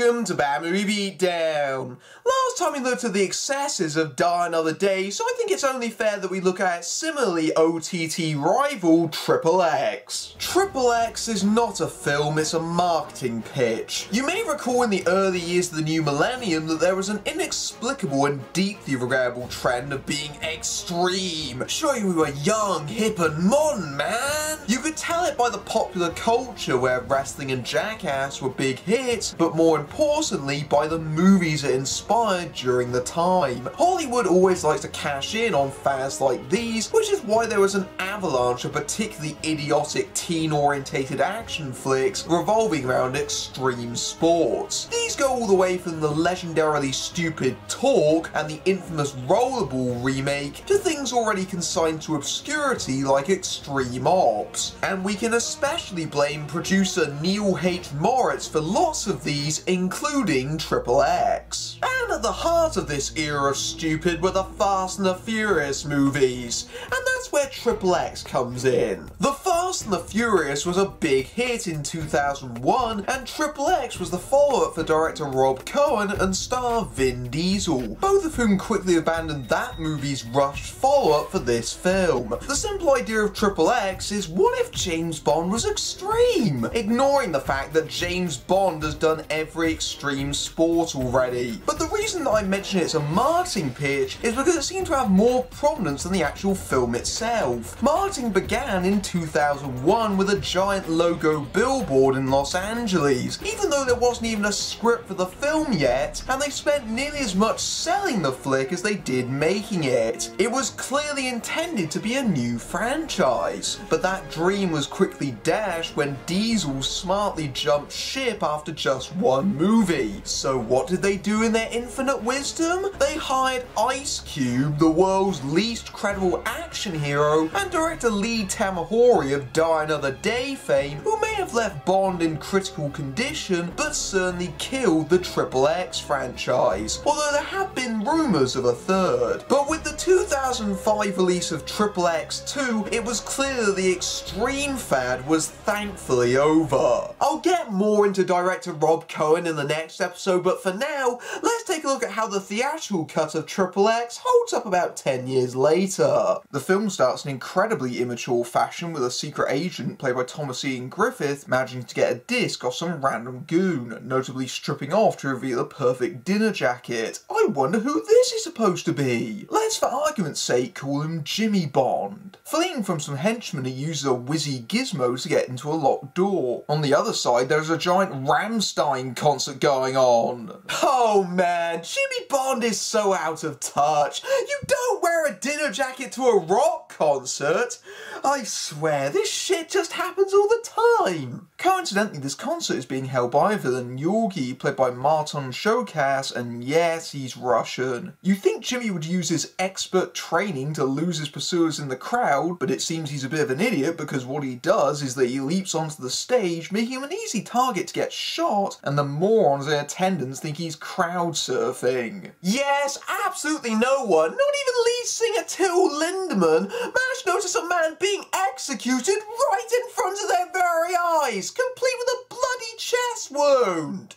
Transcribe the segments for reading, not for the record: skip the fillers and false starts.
Welcome to Bad Movie Beatdown. Last time we looked at the excesses of Die Another Day, so I think it's only fair that we look at similarly OTT rival Triple X. Triple X is not a film, it's a marketing pitch. You may recall in the early years of the new millennium that there was an inexplicable and deeply regrettable trend of being extreme, showing we were young, hip and modern, man. You could tell it by the popular culture where wrestling and Jackass were big hits, but more importantly by the movies it inspired during the time. Hollywood always likes to cash in on fans like these, which is why there was an avalanche of particularly idiotic teen-orientated action flicks revolving around extreme sports. These go all the way from the legendarily stupid Talk and the infamous Rollerball remake to things already consigned to obscurity like Extreme Ops. And we can especially blame producer Neil H. Moritz for lots of these, including Triple X. And at the heart of this era of stupid were the Fast and the Furious movies, and that's where Triple X comes in. The Fast and the Furious was a big hit in 2001, and Triple X was the follow-up for director Rob Cohen and star Vin Diesel, both of whom quickly abandoned that movie's rushed follow-up for this film. The simple idea of Triple X is, what if James Bond was extreme? Ignoring the fact that James Bond has done every extreme sport already. But the reason that I mention it's a marketing pitch is because it seemed to have more prominence than the actual film itself. Marketing began in 2001 with a giant logo billboard in Los Angeles, even though there wasn't even a script for the film yet, and they spent nearly as much selling the flick as they did making it. It was clearly intended to be a new franchise, but that dream was quickly dashed when Diesel smartly jumped ship after just one movie. So what did they do in their infinite wisdom? They hired Ice Cube, the world's least credible action hero, and director Lee Tamahori of Die Another Day fame, who may have left Bond in critical condition, but certainly killed the Triple X franchise, although there have been rumours of a third. But with the 2005 release of Triple X 2, it was clear that the extreme fad was thankfully over. I'll get more into director Rob Cohen in the next episode, but for now, let's take a look at how the theatrical cut of Triple X holds up about 10 years later. The film starts in incredibly immature fashion with a secret agent played by Thomas Ian Griffith managing to get a disc off some random goon, notably stripping off to reveal a perfect dinner jacket. I wonder who this is supposed to be. Let's for argument's sake call him Jimmy Bond. Fleeing from some henchmen, he uses a whizzy gizmo to get into a locked door. On the other side there's a giant Rammstein concert going on. Oh man, Jimmy Bond is so out of touch. You don't wear a dinner jacket to a rock concert. I swear, this shit just happens all the time. Coincidentally, this concert is being held by a villain, Yorgi, played by Marton Shokas, and yes, he's Russian. You think Jimmy would use his expert training to lose his pursuers in the crowd, but it seems he's a bit of an idiot because what he does is that he leaps onto the stage, making him an easy target to get shot, and the morons in attendance think he's crowd surfing. Yes, absolutely no one, not even lead singer Till Lindemann, managed to notice a man being executed right in front of their very eyes, complete with a bloody chest wound.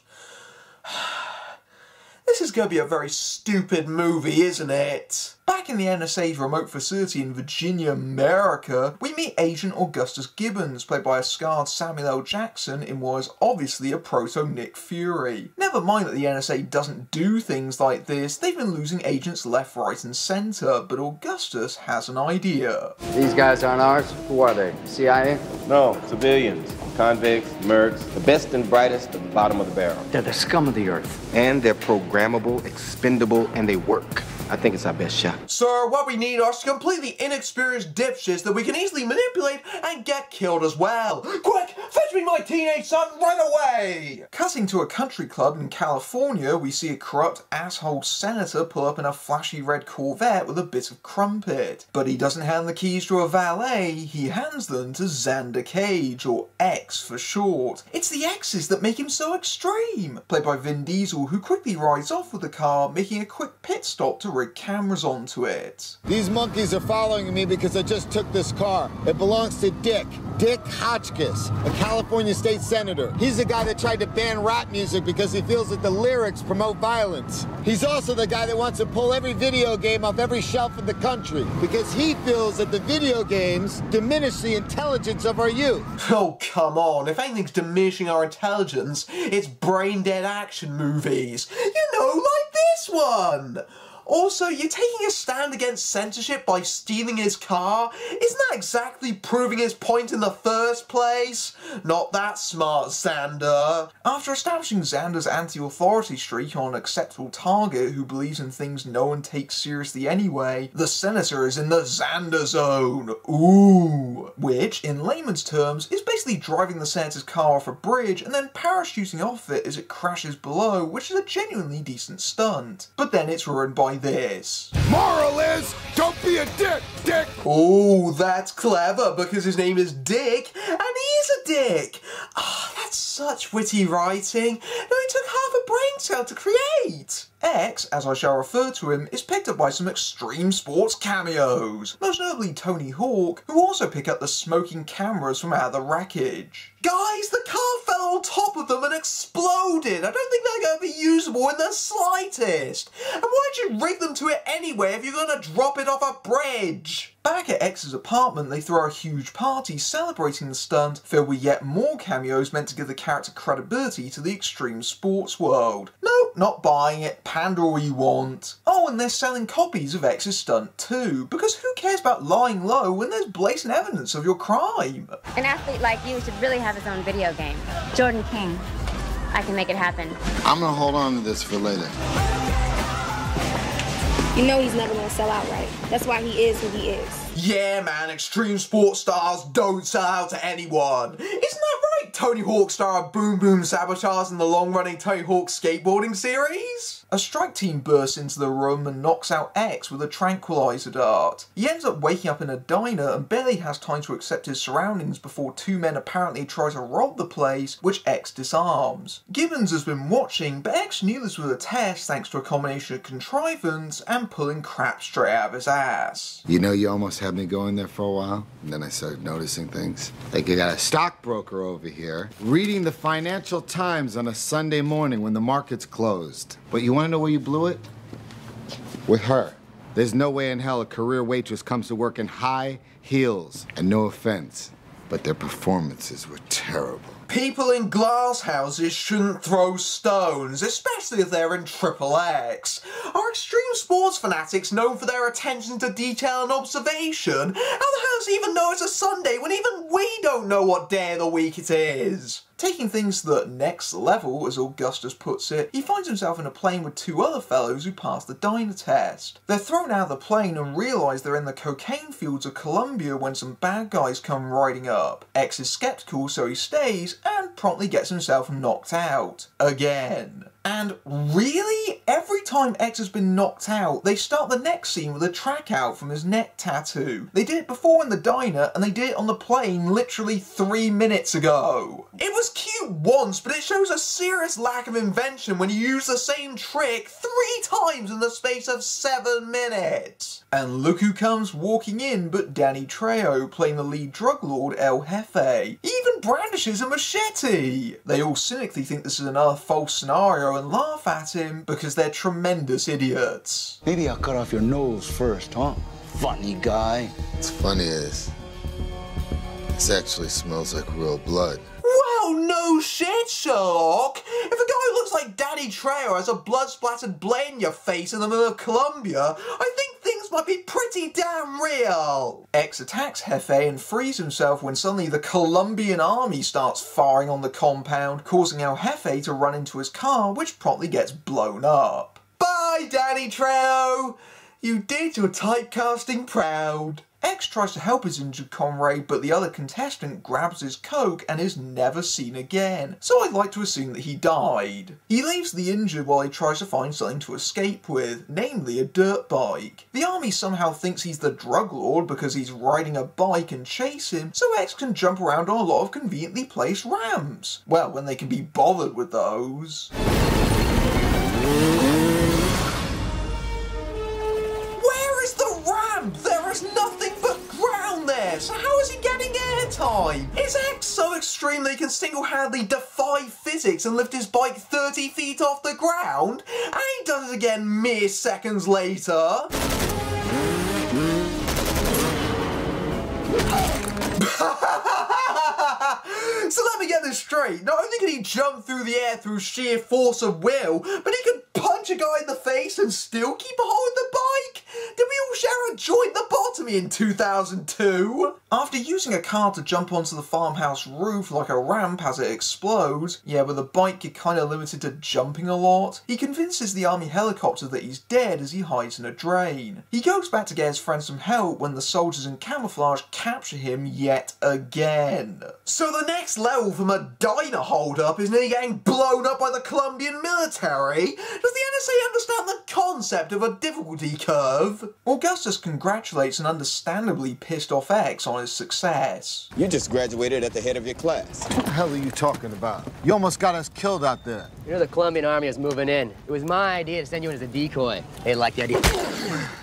This is going to be a very stupid movie, isn't it? Back in the NSA's remote facility in Virginia, America, we meet Agent Augustus Gibbons, played by a scarred Samuel L. Jackson in what is obviously a proto-Nick Fury. Never mind that the NSA doesn't do things like this, they've been losing agents left, right and centre, but Augustus has an idea. These guys aren't ours? Who are they? CIA? No, civilians. Convicts, mercs, the best and brightest at the bottom of the barrel. They're the scum of the earth. And they're programmable, expendable, and they work. I think it's our best shot. Sir, what we need are some completely inexperienced dipshits that we can easily manipulate and get killed as well. Quick, fetch me my teenage son right away! Cutting to a country club in California, we see a corrupt asshole senator pull up in a flashy red Corvette with a bit of crumpet. But he doesn't hand the keys to a valet, he hands them to Xander Cage, or X for short. It's the X's that make him so extreme, played by Vin Diesel, who quickly rides off with the car, making a quick pit stop to rig cameras onto it. These monkeys are following me because I just took this car. It belongs to Dick Hotchkiss, a California California state senator. He's the guy that tried to ban rap music because he feels that the lyrics promote violence. He's also the guy that wants to pull every video game off every shelf in the country because he feels that the video games diminish the intelligence of our youth. Oh, come on. If anything's diminishing our intelligence, it's brain-dead action movies. You know, like this one. Also, you're taking a stand against censorship by stealing his car? Isn't that exactly proving his point in the first place? Not that smart, Xander. After establishing Xander's anti-authority streak on an acceptable target who believes in things no one takes seriously anyway, the senator is in the Xander zone. Ooh. Which, in layman's terms, is basically driving the senator's car off a bridge and then parachuting off it as it crashes below, which is a genuinely decent stunt. But then it's ruined by this. Moral is, don't be a dick, Dick! Oh, that's clever, because his name is Dick, and he is a dick! Ah, that's such witty writing. No, it took half a brain cell to create. X, as I shall refer to him, is picked up by some extreme sports cameos, most notably Tony Hawk, who also pick up the smoking cameras from out of the wreckage. Guys, the car fell on top of them and exploded! I don't think they're going to be usable in the slightest! And why'd you rig them to it anyway if you're going to drop it off a bridge? Back at X's apartment, they throw a huge party celebrating the stunt, filled with yet more cameos meant to give the character credibility to the extreme sports world. Nope, not buying it, pander all you want. Oh, and they're selling copies of X's stunt too, because who cares about lying low when there's blatant evidence of your crime? An athlete like you should really have his own video game. Jordan King. I can make it happen. I'm gonna hold on to this for later. You know he's never gonna sell out, right? That's why he is who he is. Yeah, man, extreme sports stars don't sell out to anyone. Isn't that right, Tony Hawk star of Boom Boom Sabotage in the long-running Tony Hawk skateboarding series? A strike team bursts into the room and knocks out X with a tranquilizer dart. He ends up waking up in a diner and barely has time to accept his surroundings before two men apparently try to rob the place, which X disarms. Gibbons has been watching, but X knew this was a test thanks to a combination of contrivance and pulling crap straight out of his ass. You know, you almost had me going there for a while, and then I started noticing things. Like you got a stockbroker over here reading the Financial Times on a Sunday morning when the market's closed. But you want to know where you blew it? With her. There's no way in hell a career waitress comes to work in high heels. And no offense, but their performances were terrible. People in glass houses shouldn't throw stones, especially if they're in XXX. Are extreme sports fanatics known for their attention to detail and observation? How the hell does he even know it's a Sunday when even we don't know what day of the week it is? Taking things to the next level, as Augustus puts it, he finds himself in a plane with two other fellows who pass the diner test. They're thrown out of the plane and realise they're in the cocaine fields of Colombia when some bad guys come riding up. X is skeptical, so he stays and promptly gets himself knocked out. Again. And really, every time X has been knocked out, they start the next scene with a track out from his neck tattoo. They did it before in the diner, and they did it on the plane literally 3 minutes ago. It was cute once, but it shows a serious lack of invention when you use the same trick 3 times in the space of 7 minutes. And look who comes walking in but Danny Trejo, playing the lead drug lord El Jefe. He even brandishes a machete. They all cynically think this is another false scenario and laugh at him because they're tremendous idiots. Maybe I'll cut off your nose first, huh? Funny guy. What's funny is, this actually smells like real blood. Well, no shit, Sherlock. If a guy who looks like Danny Trejo has a blood-splattered blade in your face in the middle of Colombia, I think things might be pretty damn real. X attacks Jefe and frees himself when suddenly the Colombian army starts firing on the compound, causing El Jefe to run into his car, which promptly gets blown up. Bye, Danny Trejo! You did your typecasting proud. X tries to help his injured comrade, but the other contestant grabs his coke and is never seen again, so I'd like to assume that he died. He leaves the injured while he tries to find something to escape with, namely a dirt bike. The army somehow thinks he's the drug lord because he's riding a bike and chase him, so X can jump around on a lot of conveniently placed ramps. Well, when they can be bothered with those. Where is the ramp? There is nothing but ground there, so how is he getting airtime? time. Is X so extreme that he can single-handedly defy physics and lift his bike 30 feet off the ground? And he does it again mere seconds later. So let me get this straight. Not only can he jump through the air through sheer force of will, but he can punch a guy in the face and still keep a hold of the bike? Did we all share a joint lobotomy in 2002? After using a car to jump onto the farmhouse roof like a ramp as it explodes, yeah, with a bike you're kinda limited to jumping a lot, he convinces the army helicopter that he's dead as he hides in a drain. He goes back to get his friends some help when the soldiers in camouflage capture him yet again. So the next level from a diner hold-up is nearly getting blown up by the Colombian military? Does the NSA understand the concept of a difficulty curve? Augustus congratulates an understandably pissed off X on his success. You just graduated at the head of your class. What the hell are you talking about? You almost got us killed out there. You know the Colombian army is moving in. It was my idea to send you in as a decoy. They liked the idea.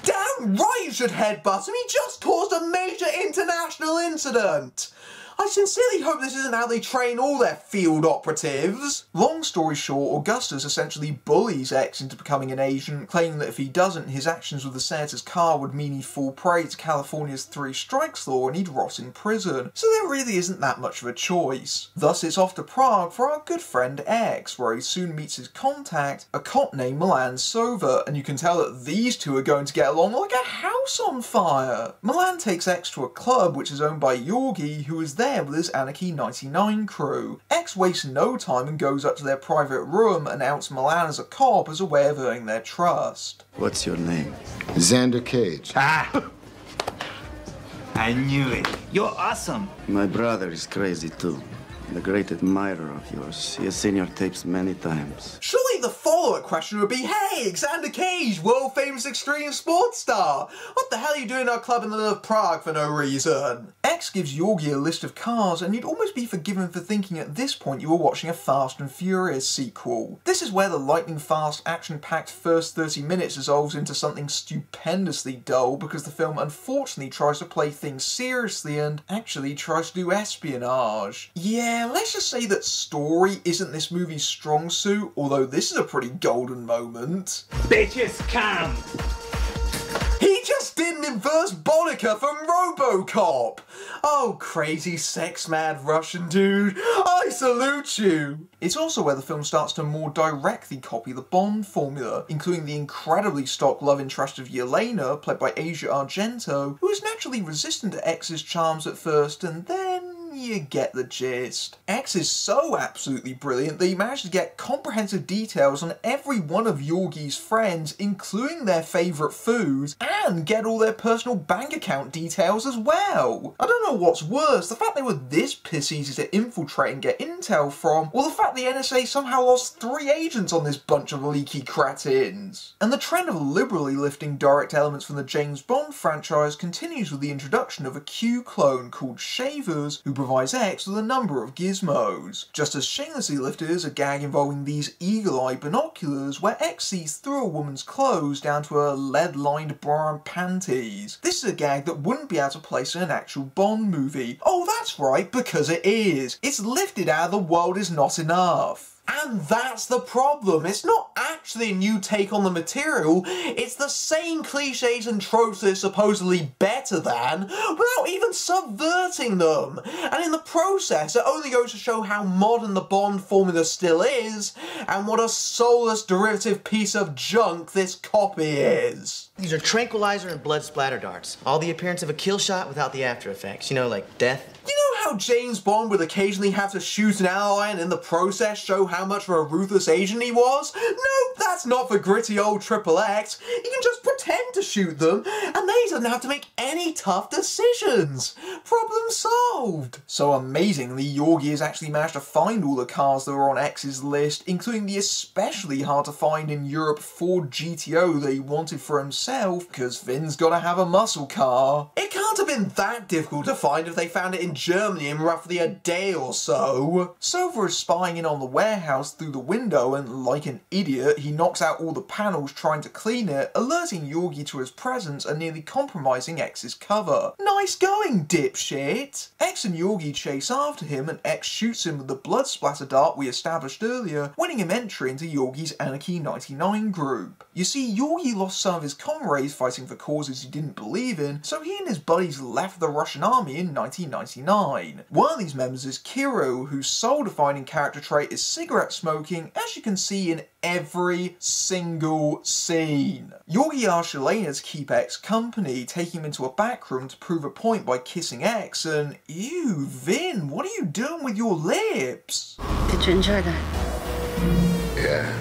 Damn right you should headbutt him, he just caused a major international incident! I sincerely hope this isn't how they train all their field operatives. Long story short, Augustus essentially bullies X into becoming an agent, claiming that if he doesn't, his actions with the senator's car would mean he'd fall prey to California's 3 strikes law and he'd rot in prison. So there really isn't that much of a choice. Thus it's off to Prague for our good friend X, where he soon meets his contact, a cop named Milan Sova, and you can tell that these two are going to get along like a house on fire. Milan takes X to a club which is owned by Yorgi, who is there with his Anarchy 99 crew. X wastes no time and goes up to their private room and outs Milan as a cop as a way of earning their trust. What's your name? Xander Cage. Ah! I knew it. You're awesome. My brother is crazy too. A great admirer of yours. He has seen your tapes many times. Surely the follow-up question would be, hey, Xander Cage, world-famous extreme sports star, what the hell are you doing in our club in the middle of Prague for no reason? X gives Yorgi a list of cars, and you'd almost be forgiven for thinking at this point you were watching a Fast and Furious sequel. This is where the lightning-fast, action-packed first 30 minutes dissolves into something stupendously dull because the film unfortunately tries to play things seriously and actually tries to do espionage. Yeah, let's just say that story isn't this movie's strong suit, although this is a pretty golden moment. Bitches come! He just did an inverse Bonica from RoboCop! Oh, crazy sex-mad Russian dude, I salute you! It's also where the film starts to more directly copy the Bond formula, including the incredibly stock love interest of Yelena, played by Asia Argento, who is naturally resistant to X's charms at first, and then you get the gist. X is so absolutely brilliant that he managed to get comprehensive details on every one of Yorgi's friends, including their favourite foods, and get all their personal bank account details as well. I don't know what's worse, the fact they were this piss easy to infiltrate and get intel from, or the fact the NSA somehow lost 3 agents on this bunch of leaky cretins. And the trend of liberally lifting direct elements from the James Bond franchise continues with the introduction of a Q clone called Shavers, who provides X with a number of gizmos. Just as shamelessly lifted is a gag involving these eagle-eye binoculars where X sees through a woman's clothes down to her lead-lined bra and panties. This is a gag that wouldn't be able to place in an actual Bond movie. Oh, that's right, because it is. It's lifted out of The World Is Not Enough. And that's the problem. It's not actually a new take on the material, it's the same cliches and tropes that are supposedly better than, without even subverting them. And in the process, it only goes to show how modern the Bond formula still is, and what a soulless derivative piece of junk this copy is. These are tranquilizer and blood splatter darts. All the appearance of a kill shot without the after effects. You know, like death. You know how James Bond would occasionally have to shoot an ally and in the process show how much of a ruthless agent he was? No, that's not for gritty old Triple X. He can just pretend to shoot them, and then he doesn't have to make any tough decisions. Problem solved. So amazingly, Yorgi has actually managed to find all the cars that were on X's list, including the especially hard to find in Europe Ford GTO that he wanted for himself, because Vin's gotta have a muscle car. It can't have been been that difficult to find if they found it in Germany in roughly a day or so. Sova is spying in on the warehouse through the window and, like an idiot, he knocks out all the panels trying to clean it, alerting Yorgi to his presence and nearly compromising X's cover. Nice going, dipshit! X and Yorgi chase after him and X shoots him with the blood splatter dart we established earlier, winning him entry into Yorgi's Anarchy 99 group. You see, Yorgi lost some of his comrades fighting for causes he didn't believe in, so he and his buddies left the Russian army in 1999. One of these members is Kiro, whose sole defining character trait is cigarette smoking, as you can see in every single scene. Yorgi asks Yelena to keep X company, taking him into a back room to prove a point by kissing X, and ew, Vin, what are you doing with your lips? Did you enjoy that? Yeah.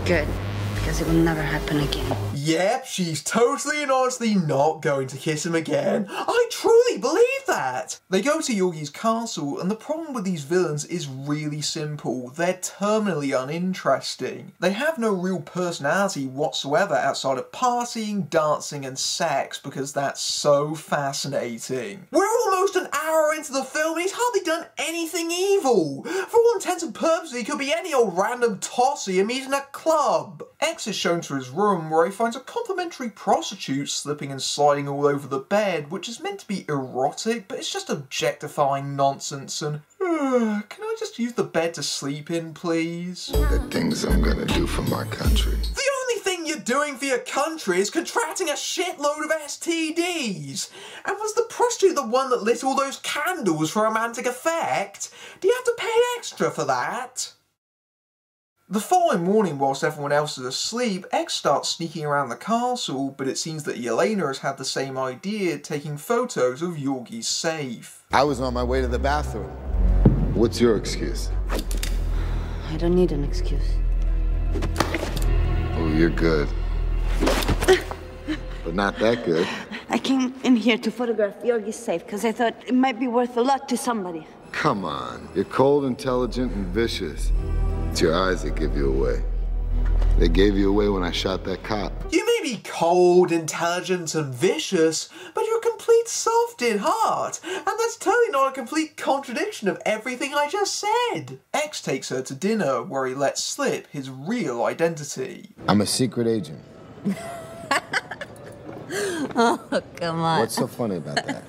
Good, because it will never happen again. Yep, she's totally and honestly not going to kiss him again. I truly believe that! They go to Yorgi's castle, and the problem with these villains is really simple. They're terminally uninteresting. They have no real personality whatsoever outside of partying, dancing, and sex, because that's so fascinating. We're almost an hour into the film and he's hardly done anything evil. For all intents and purposes, he could be any old random tossy he meets in a club. X is shown to his room where he finds a complimentary prostitute slipping and sliding all over the bed, which is meant to be erotic, but it's just objectifying nonsense and can I just use the bed to sleep in, please? The things I'm gonna do for my country. The only thing you're doing for your country is contracting a shitload of STDs. And was the prostitute the one that lit all those candles for romantic effect? Do you have to pay extra for that? The following morning, whilst everyone else is asleep, X starts sneaking around the castle, but it seems that Yelena has had the same idea, taking photos of Yorgi's safe. I was on my way to the bathroom. What's your excuse? I don't need an excuse. Oh, you're good. But not that good. I came in here to photograph Yorgi's safe because I thought it might be worth a lot to somebody. Come on. You're cold, intelligent, and vicious. It's your eyes that give you away. They gave you away when I shot that cop. You may be cold, intelligent, and vicious, but you're a complete soft in heart, and that's totally not a complete contradiction of everything I just said. X takes her to dinner, where he lets slip his real identity. I'm a secret agent. Oh, come on. What's so funny about that?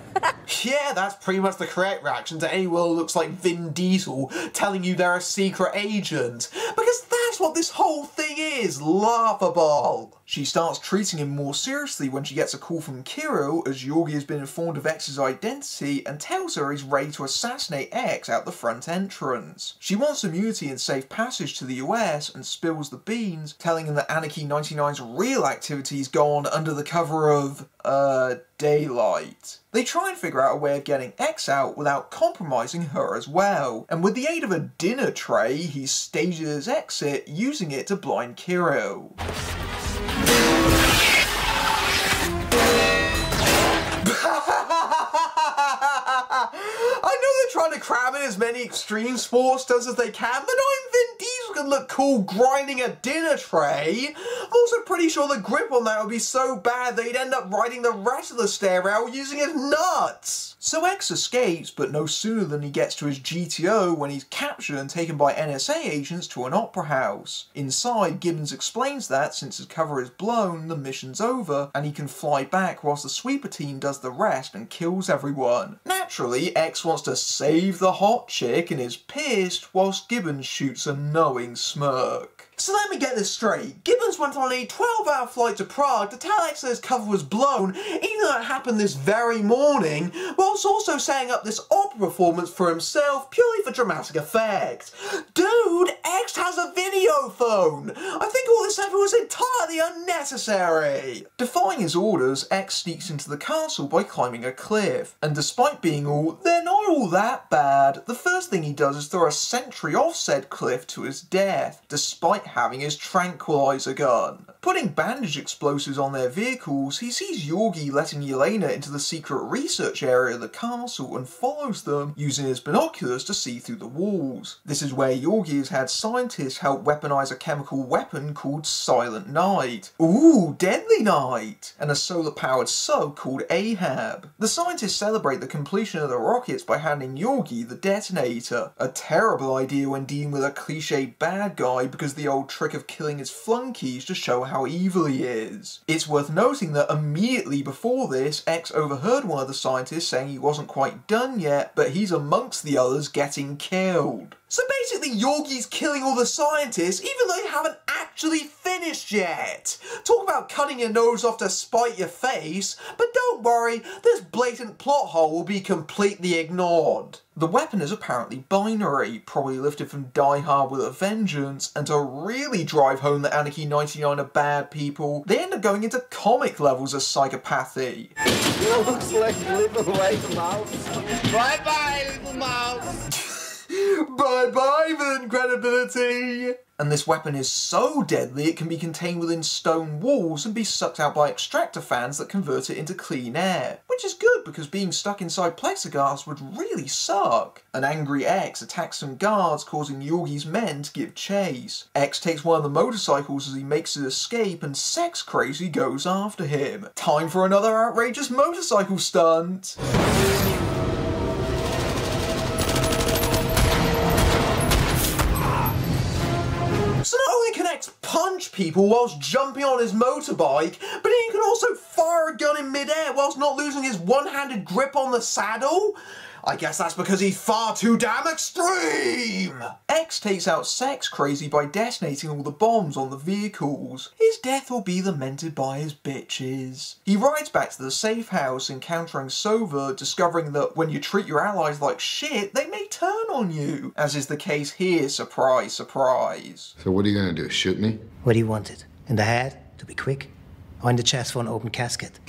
Yeah, that's pretty much the correct reaction to anyone who looks like Vin Diesel telling you they're a secret agent. Because that's what this whole thing is, laughable. She starts treating him more seriously when she gets a call from Kiro, as Yorgi has been informed of X's identity and tells her he's ready to assassinate X out the front entrance. She wants immunity and safe passage to the US and spills the beans, telling him that Anarchy 99's real activities go on under the cover of, daylight. They try and figure out a way of getting X out without compromising her as well, and with the aid of a dinner tray, he stages his exit, using it to blind Kiro. I know they're trying to cram in as many extreme sports stunts as they can, but knowing Vin Diesel can look cool grinding a dinner tray, I'm also pretty sure the grip on that would be so bad that he'd end up riding the rest of the stairrail using his nuts. So X escapes, but no sooner than he gets to his GTO when he's captured and taken by NSA agents to an opera house. Inside, Gibbons explains that since his cover is blown, the mission's over, and he can fly back whilst the sweeper team does the rest and kills everyone. Naturally, X wants to save the hot chick and is pissed, whilst Gibbons shoots a knowing smirk. So let me get this straight. Gibbons went on a 12-hour flight to Prague to tell X that his cover was blown, even though it happened this very morning, whilst also setting up this opera performance for himself purely for dramatic effect. Dude, X has a video phone! I think all this effort was entirely unnecessary. Defying his orders, X sneaks into the castle by climbing a cliff, and despite being they're not all that bad, the first thing he does is throw a sentry off said cliff to his death, despite having his tranquilizer gun. Putting bandage explosives on their vehicles, he sees Yorgi letting Yelena into the secret research area of the castle and follows them, using his binoculars to see through the walls. This is where Yorgi he has had scientists help weaponize a chemical weapon called Silent Night. Ooh, Deadly Night! And a solar-powered sub called Ahab. The scientists celebrate the completion of the rockets by handing Yorgi the detonator. A terrible idea when dealing with a cliched bad guy because the old trick of killing his flunkies to show how evil he is. It's worth noting that immediately before this, X overheard one of the scientists saying he wasn't quite done yet, but he's amongst the others getting killed. So basically Yorgi's killing all the scientists even though they haven't actually finished yet. Talk about cutting your nose off to spite your face, but don't worry, this blatant plot hole will be completely ignored. The weapon is apparently binary, probably lifted from Die Hard with a Vengeance, and to really drive home that Anarchy 99 are bad people, they end up going into comic levels of psychopathy. You looks like little white mouse. Bye-bye, little mouse. Bye-bye then, credibility! And this weapon is so deadly it can be contained within stone walls and be sucked out by extractor fans that convert it into clean air. Which is good because being stuck inside plexiglass would really suck. An angry X attacks some guards, causing Yorgi's men to give chase. X takes one of the motorcycles as he makes his escape and Sex Crazy goes after him. Time for another outrageous motorcycle stunt! So not only can X punch people whilst jumping on his motorbike, but he can also fire a gun in midair whilst not losing his one-handed grip on the saddle? I guess that's because he's far too damn extreme! X takes out Sex Crazy by detonating all the bombs on the vehicles. His death will be lamented by his bitches. He rides back to the safe house, encountering Sova, discovering that when you treat your allies like shit, they may turn on you. As is the case here, surprise, surprise. So what are you gonna do, shoot me? What do you want it? In the head, to be quick? Or in the chest for an open casket?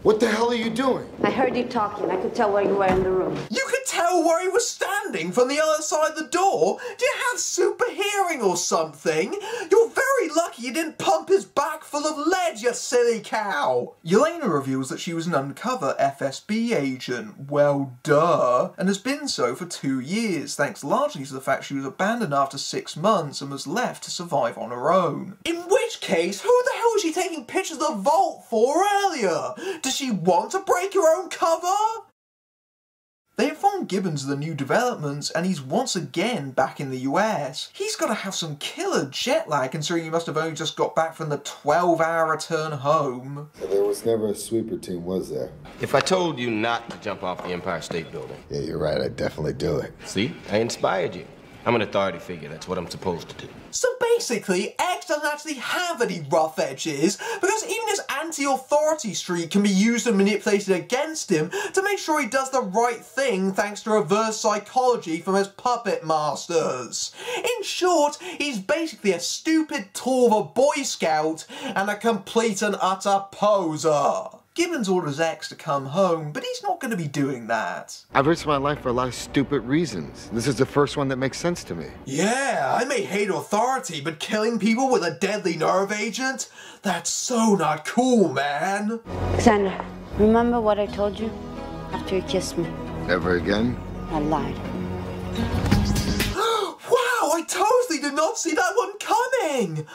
What the hell are you doing? I heard you talking. I could tell where you were in the room. You could tell where he was standing from the other side of the door? Do you have super hearing or something? You're very lucky you didn't pump his back full of lead, you silly cow! Yelena reveals that she was an undercover FSB agent, well duh, and has been so for 2 years, thanks largely to the fact she was abandoned after 6 months and was left to survive on her own. In which case, who the hell was she taking pictures of the vault for earlier? Does she want to break her own cover? They inform Gibbons of the new developments and he's once again back in the US. He's got to have some killer jet lag considering he must have only just got back from the 12-hour return home. There was never a sweeper team, was there? If I told you not to jump off the Empire State Building. Yeah, you're right, I'd definitely do it. See? I inspired you. I'm an authority figure. That's what I'm supposed to do. So basically, X doesn't actually have any rough edges, because even his anti-authority streak can be used and manipulated against him to make sure he does the right thing thanks to reverse psychology from his puppet masters. In short, he's basically a stupid tool of a Boy Scout and a complete and utter poser. Gibbons orders X to come home, but he's not going to be doing that. I've risked my life for a lot of stupid reasons. This is the first one that makes sense to me. Yeah, I may hate authority, but killing people with a deadly nerve agent? That's so not cool, man. Alexander, remember what I told you after you kissed me? Never again? I lied. Wow, I totally did not see that one coming!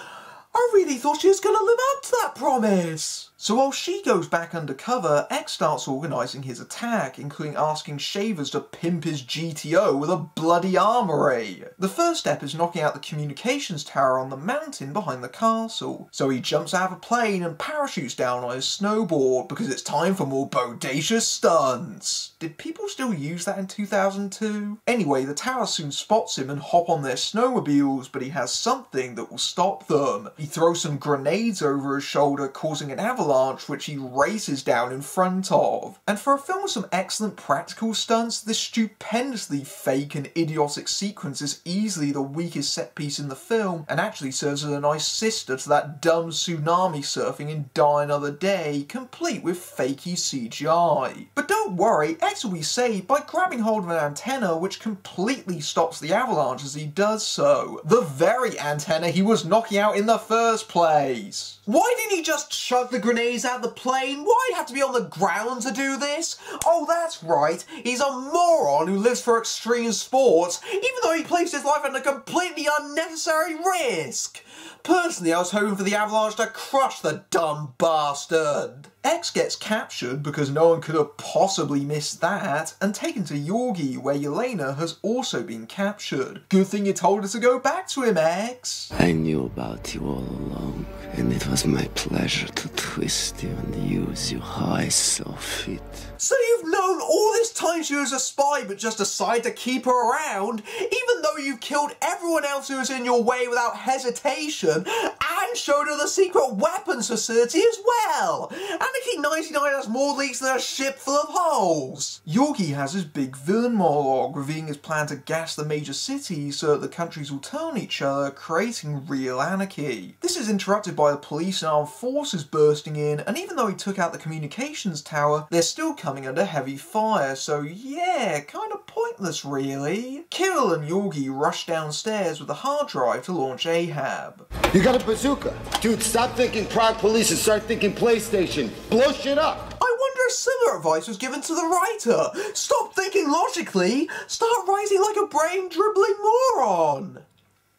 I really thought she was going to live up to that promise. So while she goes back undercover, X starts organising his attack, including asking Shavers to pimp his GTO with a bloody armoury. The first step is knocking out the communications tower on the mountain behind the castle. So he jumps out of a plane and parachutes down on his snowboard because it's time for more bodacious stunts. Did people still use that in 2002? Anyway, the tower soon spots him and hop on their snowmobiles, but he has something that will stop them. He throws some grenades over his shoulder, causing an avalanche which he races down in front of. And for a film with some excellent practical stunts, this stupendously fake and idiotic sequence is easily the weakest set piece in the film and actually serves as a nice sister to that dumb tsunami surfing in Die Another Day, complete with fakey CGI. But don't worry, X will be saved by grabbing hold of an antenna which completely stops the avalanche as he does so. The very antenna he was knocking out in the first place. Why didn't he just chuck the grenade stays out the plane. Why have to be on the ground to do this? Oh, that's right. He's a moron who lives for extreme sports, even though he placed his life under completely unnecessary risk. Personally, I was hoping for the Avalanche to crush the dumb bastard. X gets captured because no one could have possibly missed that, and taken to Yorgi, where Yelena has also been captured. Good thing you told us to go back to him, X. I knew about you all along, and it was my pleasure to twist you and use you how I saw fit. So you've known all this time she was a spy, but just decided to keep her around, even though you've killed everyone else who was in your way without hesitation, and showed her the secret weapons facility as well. Anarchy 99 has more leaks than a ship full of holes. Yorgi has his big villain monologue, revealing his plan to gas the major cities so that the countries will turn on each other, creating real anarchy. This is interrupted by the police and armed forces bursting in, and even though he took out the communications tower, they're still coming under heavy fire, so yeah, kinda pointless really. Kirill and Yorgi rush downstairs with the hard drive to launch Ahab. You got a bazooka. Dude, stop thinking Prague police and start thinking PlayStation. Blow shit up. I wonder if similar advice was given to the writer. Stop thinking logically, start writing like a brain-dribbling moron.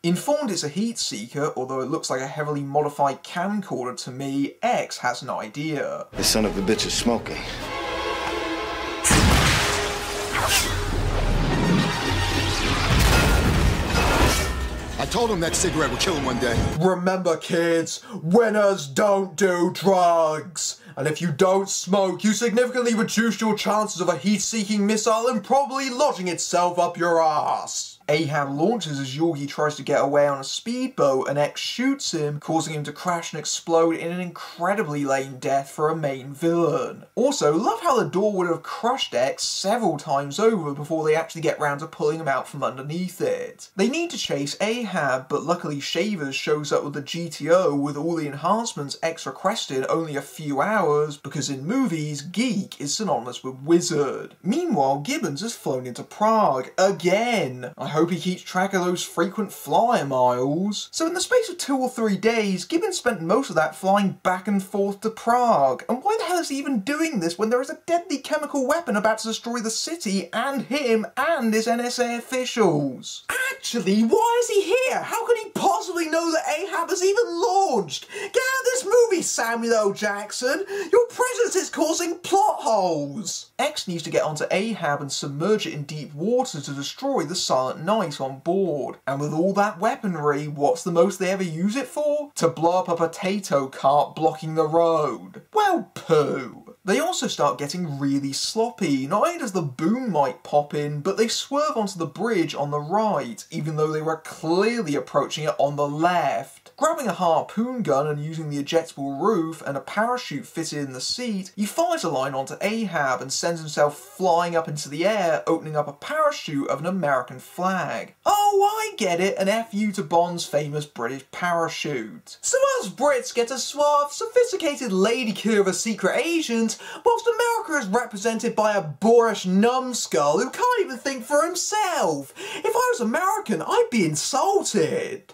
Informed it's a heat seeker, although it looks like a heavily modified camcorder to me, X has an idea. The son of a bitch is smoking. I told him that cigarette would kill him one day. Remember kids, winners don't do drugs. And if you don't smoke, you significantly reduce your chances of a heat-seeking missile and probably lodging itself up your ass. Ahab launches as Yorgi tries to get away on a speedboat and X shoots him, causing him to crash and explode in an incredibly lame death for a main villain. Also, love how the door would have crushed X several times over before they actually get round to pulling him out from underneath it. They need to chase Ahab, but luckily Shavers shows up with the GTO with all the enhancements X requested only a few hours, because in movies, geek is synonymous with wizard. Meanwhile, Gibbons has flown into Prague, again. I hope he keeps track of those frequent flyer miles. So in the space of 2 or 3 days, Gibbons spent most of that flying back and forth to Prague. And why the hell is he even doing this when there is a deadly chemical weapon about to destroy the city and him and his NSA officials? Actually, why is he here? How could he possibly know that Ahab has even launched? Get out of this movie, Samuel L. Jackson! Your presence is causing plot holes! X needs to get onto Ahab and submerge it in deep water to destroy the Silent Knight on board. And with all that weaponry, what's the most they ever use it for? To blow up a potato cart blocking the road. Well, poo. They also start getting really sloppy. Not only does the boom mic pop in, but they swerve onto the bridge on the right, even though they were clearly approaching it on the left. Grabbing a harpoon gun and using the ejectable roof and a parachute fitted in the seat, he fires a line onto Ahab and sends himself flying up into the air, opening up a parachute of an American flag. Oh, I get it, an FU to Bond's famous British parachute. So us Brits get a suave, sophisticated lady killer of a secret agent, whilst America is represented by a boorish numbskull who can't even think for himself. If I was American, I'd be insulted.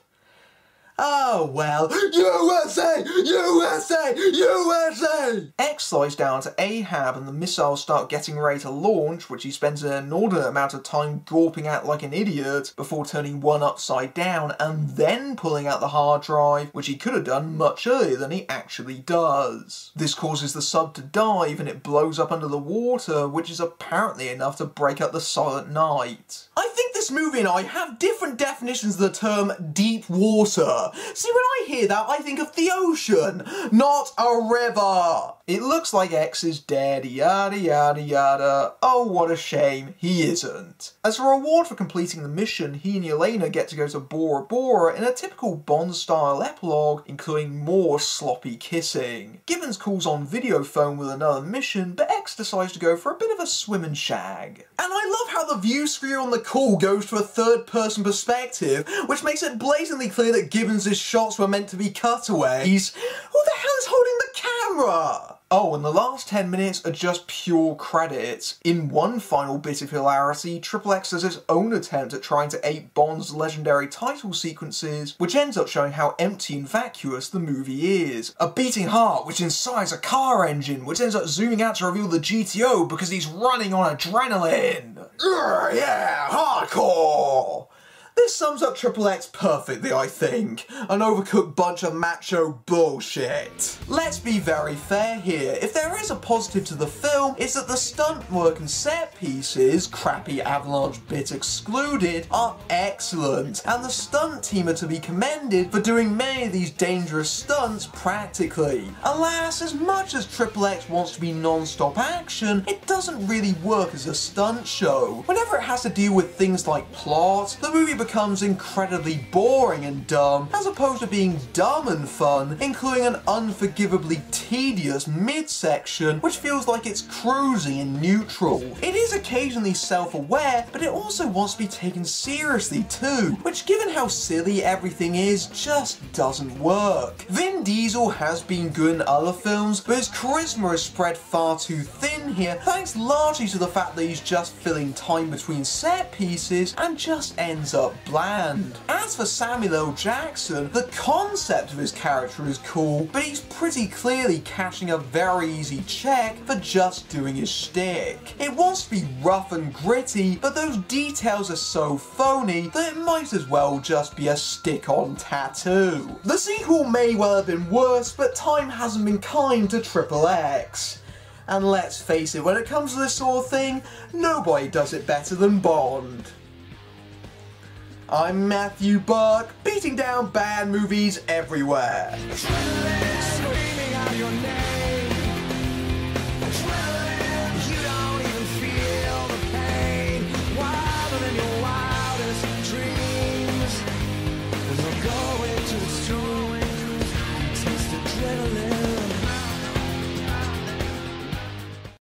Oh well, USA! USA! USA! X slides down to Ahab and the missiles start getting ready to launch, which he spends an inordinate amount of time gawping at like an idiot before turning one upside down and then pulling out the hard drive, which he could have done much earlier than he actually does. This causes the sub to dive and it blows up under the water, which is apparently enough to break up the Silent Knight. I think this movie and I have different definitions of the term deep water. See, when I hear that, I think of the ocean, not a river. It looks like X is dead, yada yada yada. Oh, what a shame, he isn't. As a reward for completing the mission, he and Yelena get to go to Bora Bora in a typical Bond-style epilogue, including more sloppy kissing. Gibbons calls on video phone with another mission, but X decides to go for a bit of a swim and shag. And I love how the view sphere on the call goes to a third-person perspective, which makes it blatantly clear that Gibbons' shots were meant to be cutaways. Who the hell is holding the camera? Oh, and the last 10 minutes are just pure credits. In one final bit of hilarity, XXX does its own attempt at trying to ape Bond's legendary title sequences, which ends up showing how empty and vacuous the movie is. A beating heart, which incites a car engine, which ends up zooming out to reveal the GTO because he's running on adrenaline. Urgh, yeah, hardcore! This sums up XXX perfectly, I think. An overcooked bunch of macho bullshit. Let's be very fair here. If there is a positive to the film, it's that the stunt work and set pieces, crappy Avalanche bit excluded, are excellent. And the stunt team are to be commended for doing many of these dangerous stunts practically. Alas, as much as XXX wants to be non-stop action, it doesn't really work as a stunt show. Whenever it has to deal with things like plot, the movie becomes incredibly boring and dumb, as opposed to being dumb and fun, including an unforgivably tedious midsection, which feels like it's cruising in neutral. It is occasionally self-aware, but it also wants to be taken seriously too, which given how silly everything is, just doesn't work. Vin Diesel has been good in other films, but his charisma is spread far too thin here, thanks largely to the fact that he's just filling time between set pieces and just ends up bland. As for Samuel L. Jackson, the concept of his character is cool, but he's pretty clearly cashing a very easy check for just doing his shtick. It wants to be rough and gritty, but those details are so phony that it might as well just be a stick-on tattoo. The sequel may well have been worse, but time hasn't been kind to XXX. And let's face it, when it comes to this sort of thing, nobody does it better than Bond. I'm Matthew Buck, beating down bad movies everywhere. Adrenaline.